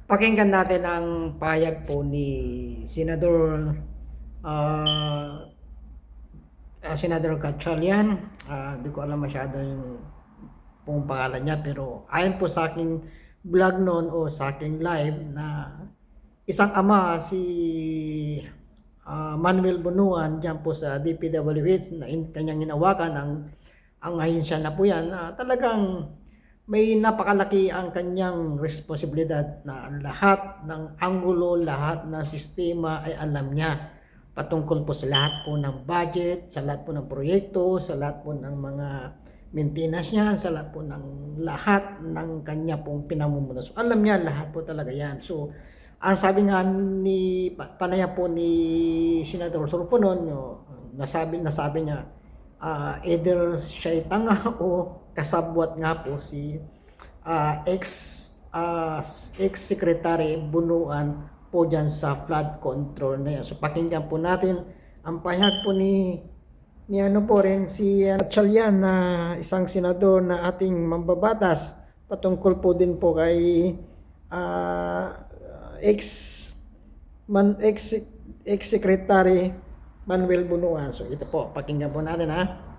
Pakinggan natin ang pahayag po ni Senador ah, Senador Gatchalian. Hindi ko alam masyado yung pong pangalan niya, pero ayon po sa aking vlog noon o sa aking live na isang ama si Manuel Bunuan diyan po sa DPWH na kanyang hinawakan ang ahensya na po yan, talagang may napakalaki ang kanyang responsibilidad na lahat ng anggulo, lahat ng sistema ay alam niya patungkol po sa lahat po ng budget, sa lahat po ng proyekto, sa lahat po ng mga maintenance niya, sa lahat ng kanya pong pinamumuno. So alam niya lahat po talaga yan. So ang sabi nga ni panaya po ni Senador Tulfo noon, nasabi niya, either siya tanga o kasabwat nga po si ex ex-secretary Bunuan po dyan sa flood control na yan. So pakinggan po natin ang pahayag po ni ano po rin si Gatchalian na isang senador na ating mambabatas patungkol po din po kay ex-secretary Manuel Bunuan. So ito po, pakinggan po natin ha.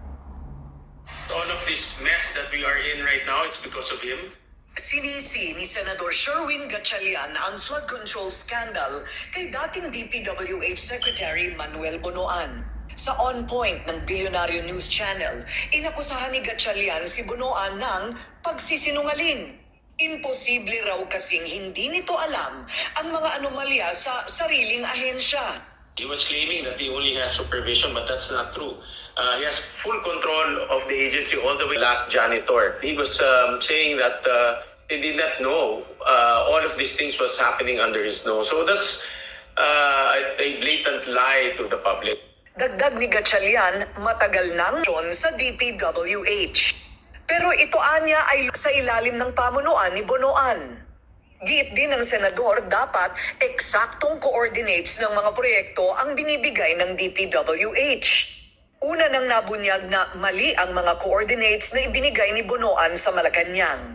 All of this mess that we are in right now, it's because of him. Sinisi ni Senador Sherwin Gatchalian ang flood control scandal kay dating DPWH Secretary Manuel Bunuan. Sa On Point ng Bilyonaryo News Channel, inakusahan ni Gatchalian si Bunuan ng pagsisinungaling. Imposible raw kasing hindi nito alam ang mga anomalya sa sariling ahensya. He was claiming that he only has supervision, but that's not true. He has full control of the agency all the way last janitor. He was saying that he did not know all of these things was happening under his nose. So that's a blatant lie to the public. Dagdag ni Gatchalian, matagal nang sa DPWH. Pero ito anya ay sa ilalim ng pamunuan ni Bunuan. Giit din ng senador, dapat eksaktong coordinates ng mga proyekto ang binibigay ng DPWH. Una nang nabunyag na mali ang mga coordinates na ibinigay ni Bunuan sa Malacanang.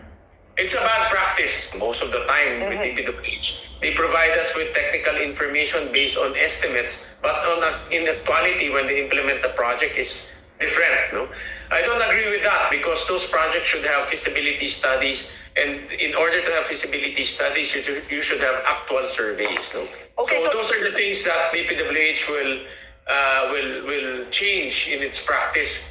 It's a bad practice most of the time with DPWH. They provide us with technical information based on estimates, but in actuality, when they implement the project, is different. No, I don't agree with that because those projects should have feasibility studies, and in order to have feasibility studies, you should have actual surveys. No, Okay, so so those are the things that DPWH will change in its practice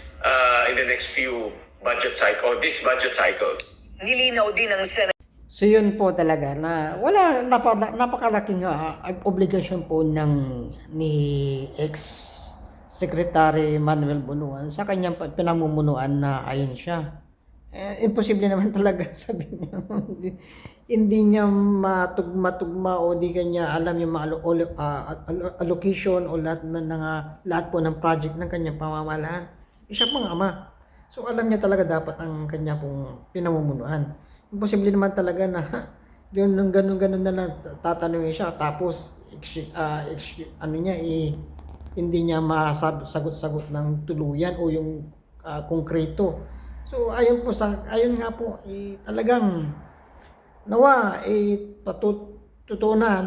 in the next few budget cycle, or this budget cycle. nilinaw din ng senador. So yun po talaga na napakalaking obligasyon po ni ex-secretary Manuel Bunuan sa kanyang pinamumunuan na ahensya. Imposible naman talaga sabihin niya. Hindi niya matugma o di kanya alam yung mga allocation o lahat po ng project ng kanyang pamamalaan. Siya pang ama. So alam niya talaga dapat ang kanya pong pinamumunuan. Imposible naman talaga na yun ng ganun na lang tatanungin siya tapos hindi niya masagot-sagot ng tuluyan o yung konkreto. So ayun nga po talagang nawa totoo na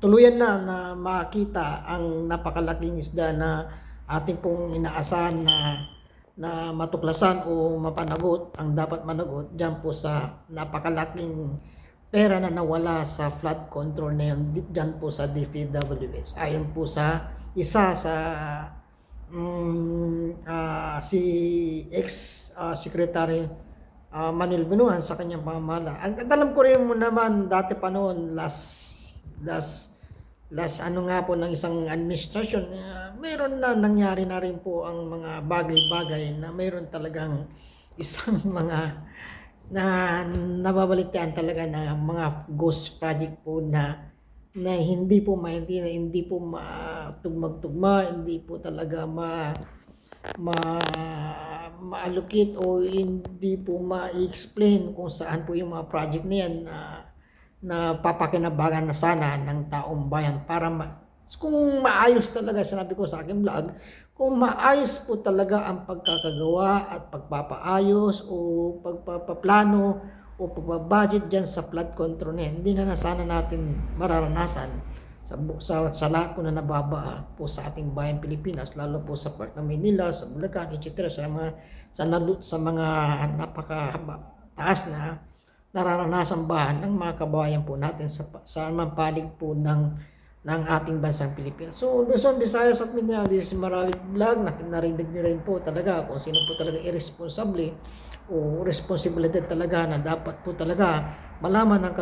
tuluyan na makita ang napakalaking isda na ating pong inaasahan na matuklasan o mapanagot ang dapat managot diyan po sa napakalaking pera na nawala sa flood control na yun diyan po sa DPWH. Ayon po sa isa sa si ex-secretary Manuel Bunuan sa kanyang pamamahala. Ang alam ko rin mo naman dati pa noon last ano nga po ng isang administrasyon, meron na nangyari na rin po ang mga bagay-bagay na meron talagang isang mga na nababalitaan talaga na mga ghost project po na hindi po maintindihan, hindi po matugmag-tugma, hindi po talaga ma-allocate o hindi po ma-explain kung saan po yung mga project na yan na papakinabangan na sana ng taong bayan para kung maayos talaga, sinabi ko sa aking vlog, kung maayos po talaga ang pagkakagawa at pagpapaayos o pagpapaplano o o pagbabudget dyan sa flood control na yan, hindi na sana natin mararanasan sa lahat po na nababa po sa ating bayan Pilipinas, lalo po sa part ng Manila, sa Bulacan, etc. sa mga napakataas na nararanasan bahan ng mga kabayan po natin sa panig po ng ating bansang Pilipinas. So, Luzon, Visayas at Mindanao, this is Marawit Vlog. Narinig niyo rin po talaga kung sino po talaga irresponsable o responsibilidad talaga na dapat po talaga malaman ng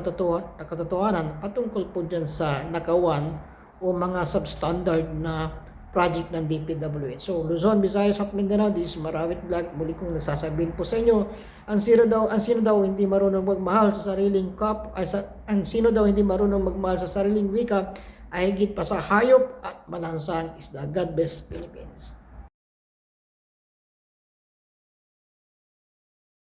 katotohanan patungkol po dyan sa nakawan o mga substandard na project ng DPWH. So, Luzon, Visayas at Mindanao, this is Marawit Vlog. Muli kong nagsasabihin po sa inyo, ang sino daw hindi marunong magmahal sa sariling ang sino daw hindi marunong magmahal sa sariling wika ay higit pa sa hayop at malansang isda. God bless Philippines.